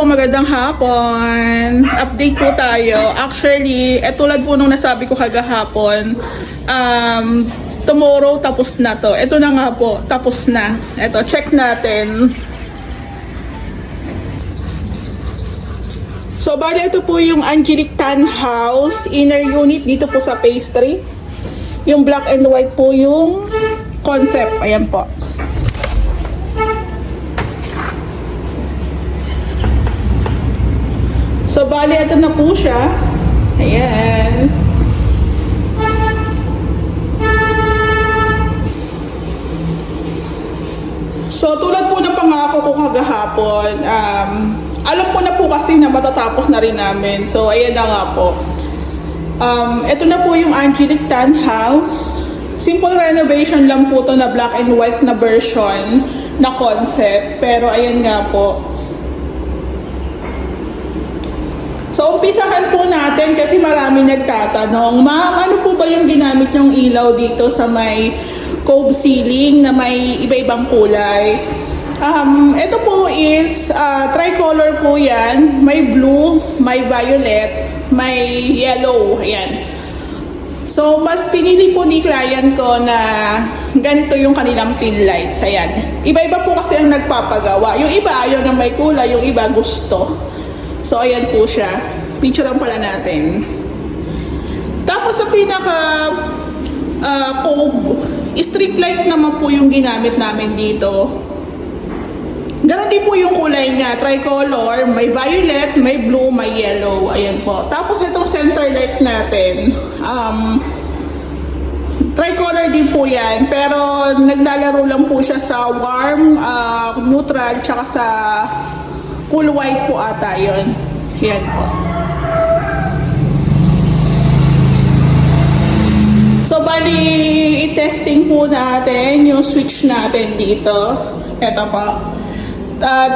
magandang hapon. Update po tayo. Actually, tulad po nung nasabi ko kagahapon, tomorrow tapos na to. Ito na nga po, tapos na. Ito, check natin. So, bali ito po yung Angelic Tan House, inner unit dito po sa pastry. Yung black and white po yung concept. Ayan po. So, bali, ito na po siya. Ayan. So, tulad po ng pangako ko kagahapon, alam ko na po kasi na matatapos na rin namin. So, ayan na nga po. Ito na po yung Angelic Tan House. Simple renovation lang po to na black and white na version na concept. Pero, ayan nga po. So, umpisahan po natin kasi marami nagtatanong, Ma'am, ano po ba yung ginamit yung ilaw dito sa may cove ceiling na may iba-ibang kulay? Ito po is tricolor po yan. May blue, may violet, may yellow. Ayan. So, mas pinili po ni client ko na ganito yung kanilang pin lights. Ayan. Iba-iba po kasi ang nagpapagawa. Yung iba ayaw na may kulay, yung iba gusto. So, ayan po siya. Picturean pala natin. Tapos, sa pinaka cove, strip light naman po yung ginamit namin dito. Ganon din po yung kulay niya. Tricolor, may violet, may blue, may yellow. Ayan po. Tapos, itong center light natin. Tricolor din po yan. Pero, naglalaro lang po siya sa warm, neutral, tsaka sa cool white po ata yun. Yan po. So, bali, i-testing po natin yung switch natin dito. Ito po.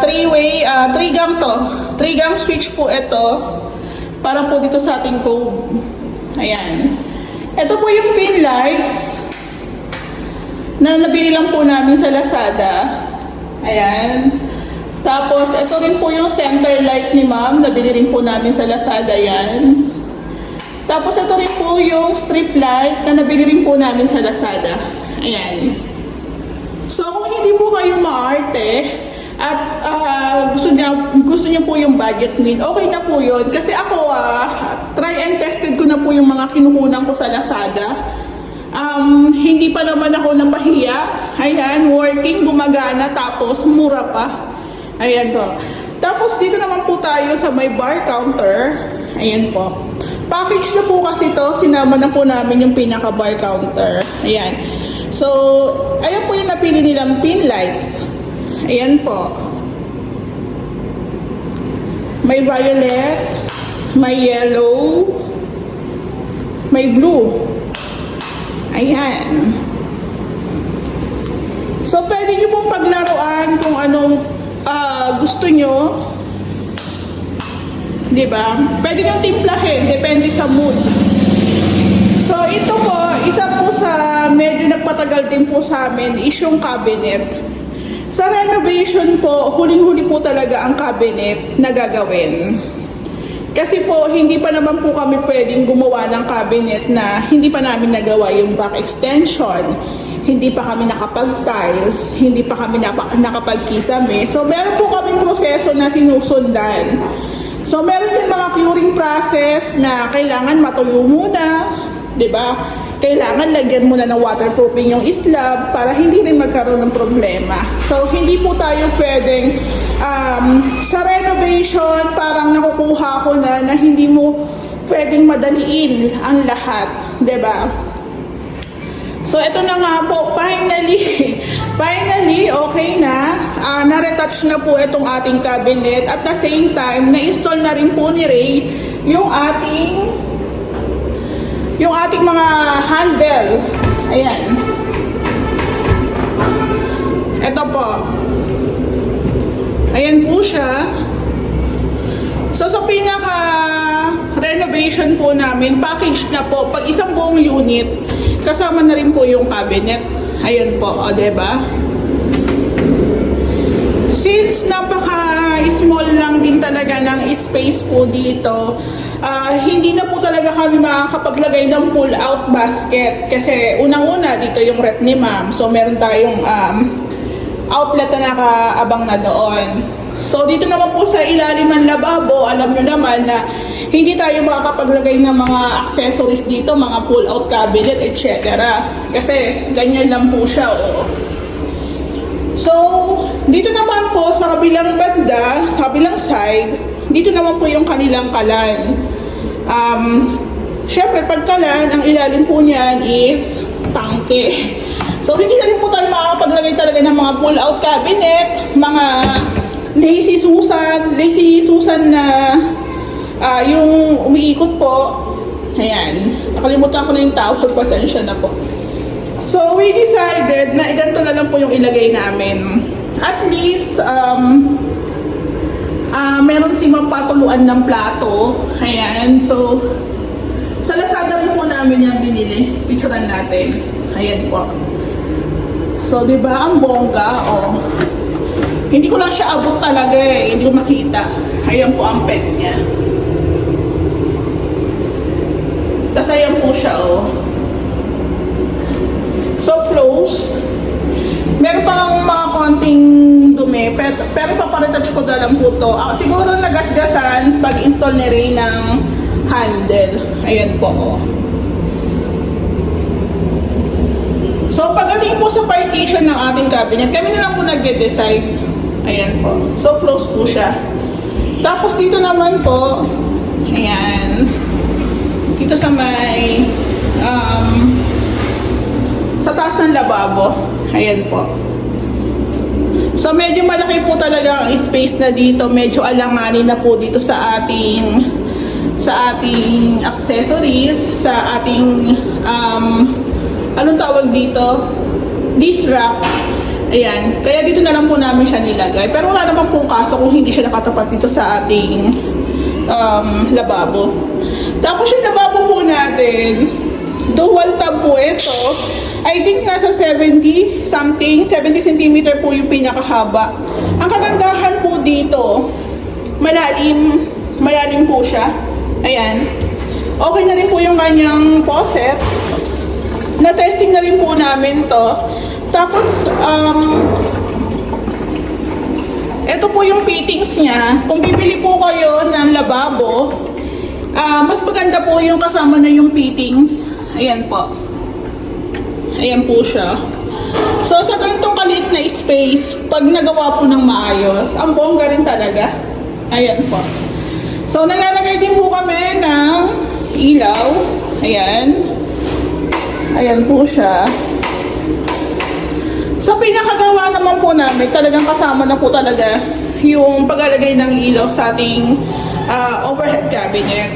Three-way, 3-gang to. 3-gang switch po ito. Para po dito sa ating cove. Ayan. Ito po yung pin lights na nabili lang po namin sa Lazada. Ayan. Tapos, ito rin po yung center light ni Ma'am. Nabili rin po namin sa Lazada yan. Tapos, ito rin po yung strip light na nabili rin po namin sa Lazada. Ayan. So, kung hindi po kayo maarte at gusto niyo po yung budget meal, okay na po yun. Kasi ako, try and tested ko na po yung mga kinukunan ko sa Lazada. Hindi pa naman ako napahiya. Ayan, working, gumagana, tapos mura pa. Ayan po. Tapos dito naman po tayo sa may bar counter. Ayan po. Package na po kasi to. Sinama na po namin yung pinaka bar counter. Ayan. So, ayan po yung napili nilang pin lights. Ayan po. May violet, may yellow, may blue. Ayan. So, pwede nyo pong paglaruan kung anong gusto nyo, di ba? Pwede nyo timplahin, depende sa mood. So, ito po, isa po sa medyo nagpatagal din po sa amin is yung cabinet. Sa renovation po, huling-huli po talaga ang cabinet na gagawin. Kasi po, hindi pa naman po kami pwedeng gumawa ng cabinet na hindi pa namin nagawa yung back extension. Hindi pa kami nakapag-tiles, hindi pa kami nakapag-kisame. So, meron po kaming proseso na sinusundan. So, meron din mga curing process na kailangan matuyo muna, di ba? Kailangan lagyan muna ng waterproofing yung slab para hindi rin magkaroon ng problema. So, hindi po tayo pwedeng sa renovation, parang nakukuha ko na hindi mo pwedeng madaliin ang lahat, di ba? So, ito na nga po, finally, okay na. Na-retouch na po itong ating cabinet. At the same time, na-install na rin po ni Ray yung ating mga handle. Ayan. Ito po. Ayan po siya. So, sa pinaka-renovation po namin, package na po, pag isang buong unit, kasama na rin po yung cabinet. Ayan po, o, diba? Since napaka small lang din talaga ng space po dito. Hindi na po talaga kami makakapaglagay ng pull-out basket kasi unang-una dito yung rep ni ma'am. So meron tayong outlet na nakaabang na doon. So dito naman po sa ilalim ng lababo, alam nyo naman na hindi tayo makakapaglagay ng mga accessories dito, mga pull-out cabinet, etc. Kasi ganyan lang po siya, oh. So, dito naman po sa kabilang banda, sa kabilang side, dito naman po yung kanilang kalan. Syempre, pag kalan, ang ilalim po niyan is tangke. So, hindi na rin po tayo makakapaglagay talaga ng mga pull-out cabinet, mga lazy Susan na yung umiikot po. Ayan, nakalimutan ko na yung tawag, pasensya na po. So, we decided na ganito na lang po yung ilagay namin. At least, meron si mapatuluan ng plato. Ayan, so, sa Lazada rin po namin yung binili. Picturean natin. Ayan po. So, di ba ang bongga, oh. Hindi ko lang siya abot talaga eh. Hindi ko makita. Ayan po ang peg niya. Tapos ayan po siya, oh. So close. Meron pang mga konting dumi, pero paparetouch ko na lang po to. Siguro nagasgasan pag-install ni Ray ng handle. Ayan po, oh. So pagdating po sa partition ng ating cabinet, kami na lang po nagde-decide. Ayan po. So close po siya. Tapos dito naman po, ayan. Dito sa may sa taas ng lababo. Ayan po. So medyo malaki po talaga ang space na dito. Medyo alanganin na po dito sa ating accessories, sa ating anong tawag dito? Dish rack. Ayan. Kaya dito na lang po namin siya nilagay. Pero wala naman pong kaso kung hindi siya nakatapat dito sa ating lababo. Tapos yung lababo po natin, dual tab po ito. I think nasa 70 cm po yung pinakahaba. Ang kagandahan po dito, malalim po siya. Ayan. Okay na rin po yung kanyang faucet. Na-testing na rin po namin to. Tapos, ito po yung fittings niya. Kung bibili po kayo ng lababo, mas maganda po yung kasama na yung fittings. Ayan po. Ayan po siya. So, sa ganitong kaliit na space, pag nagawa po ng maayos, ang bongga rin talaga. Ayan po. So, nalalagay din po kami ng ilaw. Ayan. Ayan po siya. Sa pinakagawa naman po namin, talagang kasama na po talaga yung paglalagay ng ilaw sa ating overhead cabinet.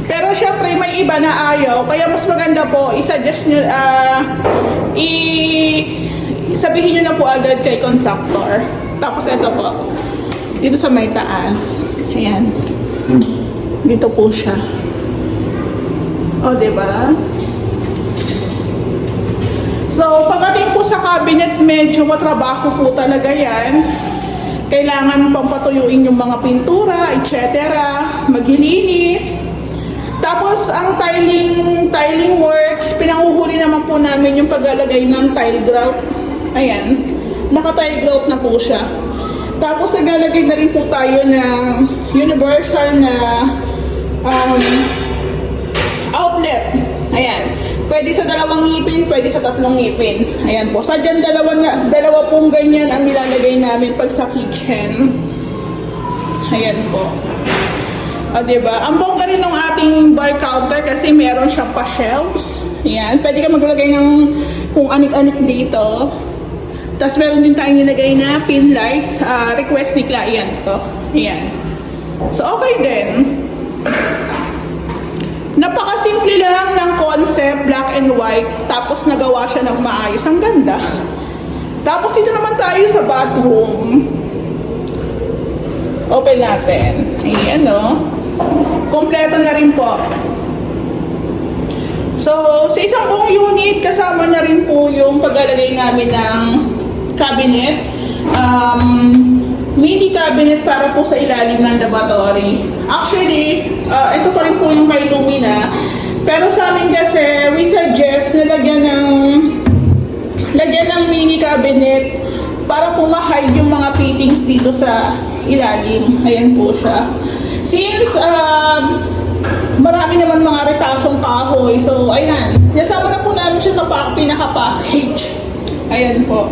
Pero syempre may iba na ayaw, kaya mas maganda po i-suggest nyo, sabihin nyo na po agad kay contractor. Tapos ito po, dito sa may taas. Ayan. Dito po siya. O, diba? So, pagdating po sa cabinet, medyo matrabaho po talaga yan. Kailangan pang patuyuin yung mga pintura, etc. Maghilinis. Tapos, ang tiling works, pinanguhuli naman po namin yung paglalagay ng tile grout. Ayan. Naka-tile grout na po siya. Tapos, naglalagay na rin po tayo ng universal na outlet. Ayan. Pwede sa 2 ngipin, pwede sa 3 ngipin. Ayan po. Sadyan dalawa pong ganyan ang nilalagay namin pag sa kitchen. Ayan po. O, diba? Ang bongga rin ng ating bar counter kasi meron siyang pa-shelves. Ayan. Pwede ka maglagay ng kung anik-anik dito. Tapos meron din tayong nilagay na pin lights. Request ni client ko. Ayan. So, okay din. Napakasimple lang ng concept, black and white, tapos nagawa siya ng maayos. Ang ganda. Tapos dito naman tayo sa bathroom. Open natin. Ayan, no? Kompleto na rin po. So, sa isang buong unit, kasama na rin po yung paglalagay namin ng cabinet. mini cabinet para po sa ilalim ng lavatory. Actually, ito pa rin po yung kay Lumina. Pero sa amin kasi, we suggest na lagyan ng mini cabinet para po ma-hide yung mga fittings dito sa ilalim. Ayan po siya. Since marami naman mga retasong kahoy, so ayan, sinasama na po namin siya sa pinaka-package. Ayan po.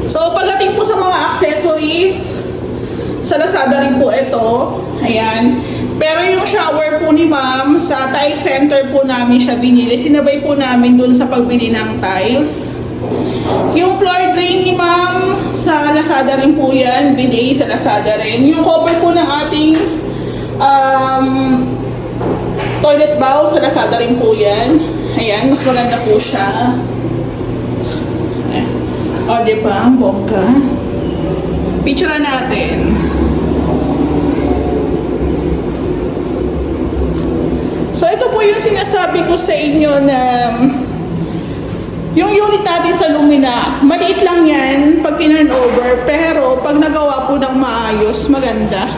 So pagdating po sa mga accessories, sa Lazada rin po ito. Ayan. Pero yung shower po ni ma'am, sa tile center po namin siya binili. Sinabay po namin dun sa pagbili ng tiles. Yung floor drain ni ma'am, sa Lazada rin po yan. Binili sa Lazada rin. Yung cover po ng ating toilet bowl, sa Lazada rin po yan. Ayan, mas maganda po siya. O, diba? Ang bongga. Picture natin. So, ito po yung sinasabi ko sa inyo na yung unit natin sa Lumina, maliit lang yan pag tinurn over, pero pag nagawa po ng maayos, maganda.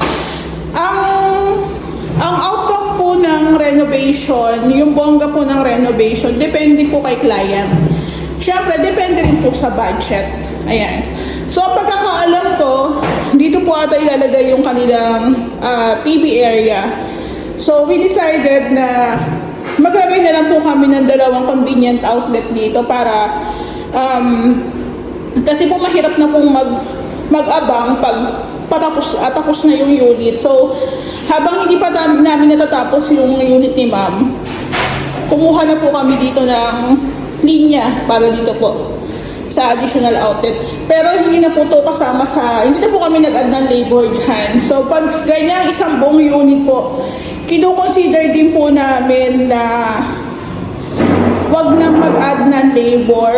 Ang outcome po ng renovation, yung bongga po ng renovation, depende po kay client. Siyempre, depende rin po sa budget. Ayan. So, pagkakaalam ko, dito po ata ilalagay yung kanilang TV area. So, we decided na maglagay na lang po kami ng dalawang convenient outlet dito para kasi po mahirap na pong mag-abang pag tapos na yung unit. So, habang hindi pa namin natatapos yung unit ni ma'am, kumuha na po kami dito ng linya para dito po sa additional outlet. Pero hindi na po to kasama hindi na po kami nag-add ng labor dyan. So, pag ganyan isang buong unit po, kino-consider din po namin na wag nang mag-add ng labor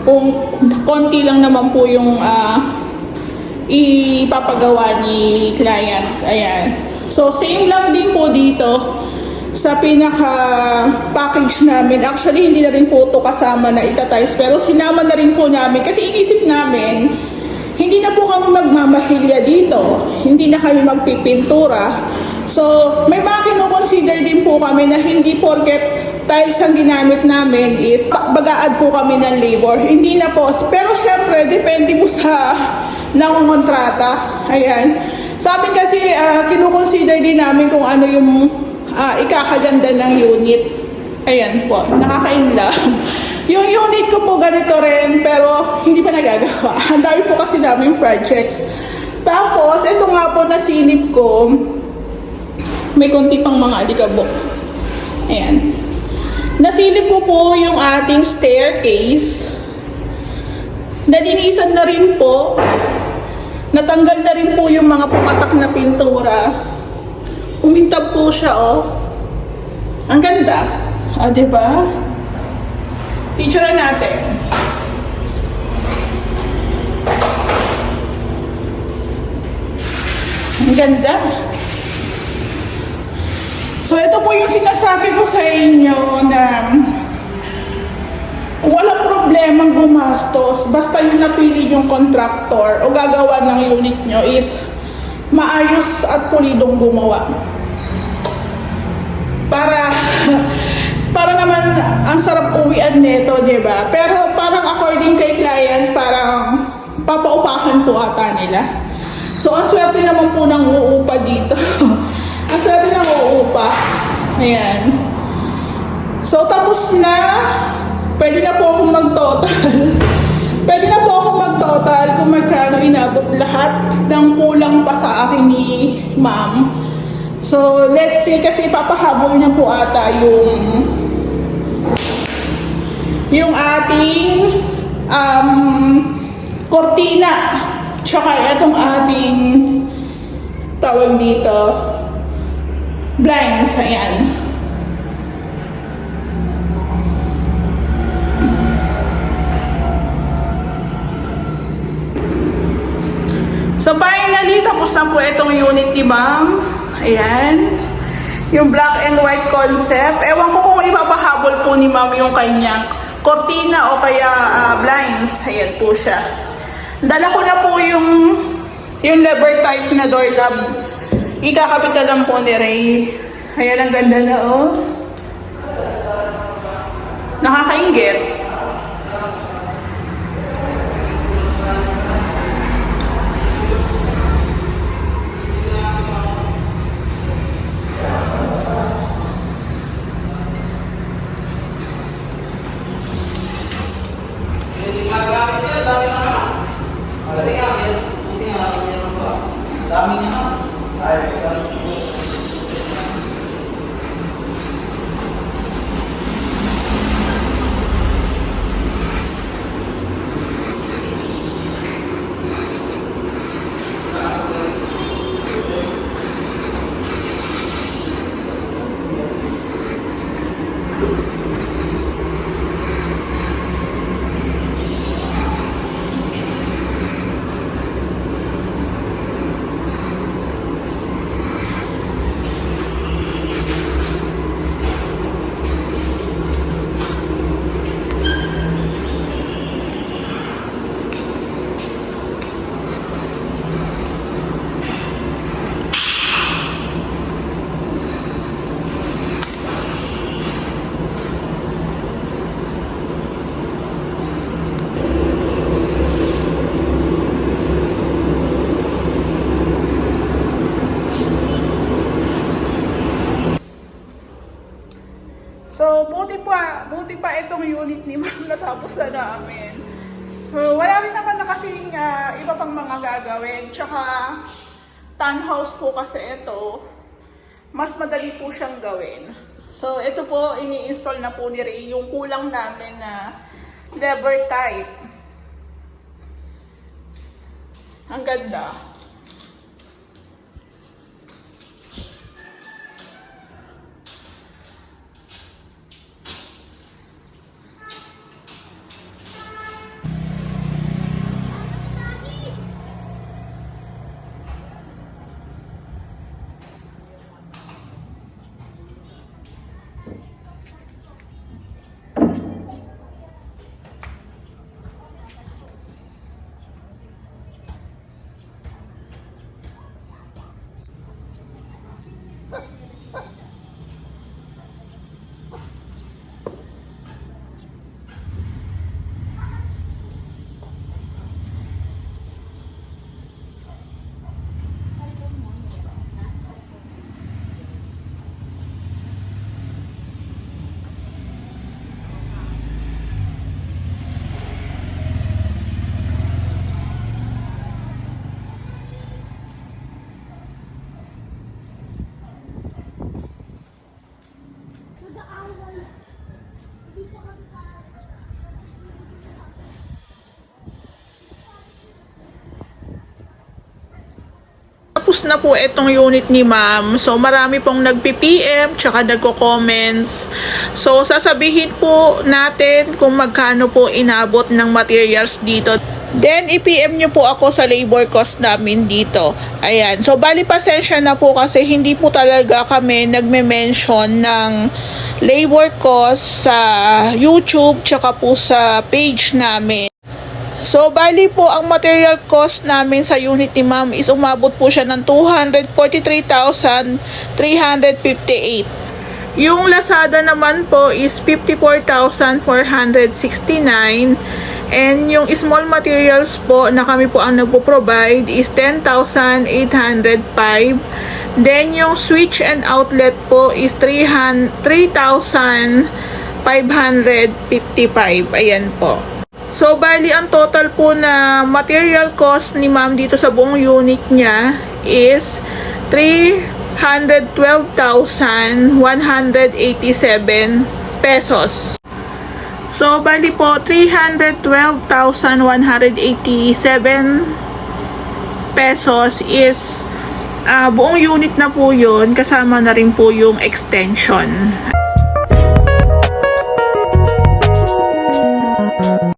kung konti lang naman po yung ipapagawa ni client. Ayan. So, same lang din po dito sa pinaka-package namin. Actually, hindi na rin po ito kasama na itatiles, pero sinama na rin po namin kasi inisip namin, hindi na po kami magmamasilya dito. Hindi na kami magpipintura. So, may mga kino-consider din po kami na hindi porket tiles ang ginamit namin is mag-a-add po kami ng labor. Hindi na po. Pero syempre, depende po sa nangungontrata. Ayan. Sa amin kasi, kino-consider din namin kung ano yung ikakaganda ng unit. Ayan po, nakakainlove. Yung unit ko po ganito rin, pero hindi pa nagagawa. Ang dami po kasi namin projects. Tapos, ito nga po nasilip ko, may konti pang mga alikabok. Ayan. Nasilip ko po yung ating staircase. Nalinisan na rin po. Natanggal na rin po yung mga pumatak na pintura. Umintab po siya, oh. Ang ganda. Ah, diba? Picture natin. Ang ganda. So, ito po yung sinasabi ko sa inyo na walang problemang gumastos. Basta yung napili yung contractor o gagawa ng unit nyo is maayos at pulidong gumawa. Para naman ang sarap uwian nito, diba? Pero parang according kay client, parang papaupahan po ata nila. So, ang swerte naman po ng uupa dito. Ang swerte ng uupa. Ayan. So, tapos na. Pwede na po akong mag-total. Pwede na po akong mag-total kung magkano inabot lahat ng kulang pa sa akin ni ma'am. So, let's see, kasi papahabol niya po ata yung ating kortina. Tsaka itong ating tawag dito, blinds. Ayan. So finally, tapos na po itong unit ni ma'am. Ayan. Yung black and white concept. Ewan ko kung ipapahabol po ni ma'am yung kanyang cortina o kaya blinds. Ayan po siya. Dala ko na po yung lever type na doorknob. Ikakabit na lang po ni Ray. Ayan, ang ganda na oh. Nakakainggit. So, buti pa itong unit ni Ma'am natapos na namin. So, wala rin naman na kasing iba pang mga gagawin. Tsaka, townhouse po kasi ito, mas madali po siyang gawin. So, ito po, ini-install na po ni Ray yung kulang namin na lever type. Ang ganda. Tapos na po itong unit ni Ma'am. So, marami pong nagpi-PM tsaka nagko-comments. So, sasabihin po natin kung magkano po inabot ng materials dito. Then, i-PM nyo po ako sa labor cost namin dito. Ayan. So, bali pasensya na po kasi hindi po talaga kami nagme-mention ng labor cost sa YouTube tsaka po sa page namin. So, bali po, ang material cost namin sa unit ni Ma'am is umabot po siya ng 243,358. Yung Lazada naman po is 54,469. And yung small materials po na kami po ang nagpo-provide is 10,805. Then, yung switch and outlet po is 3,555. Ayan po. So, bali, ang total po na material cost ni Ma'am dito sa buong unit niya is 312,187 pesos. So, bali po, 312,187 pesos is buong unit na po yun, kasama na rin po yung extension.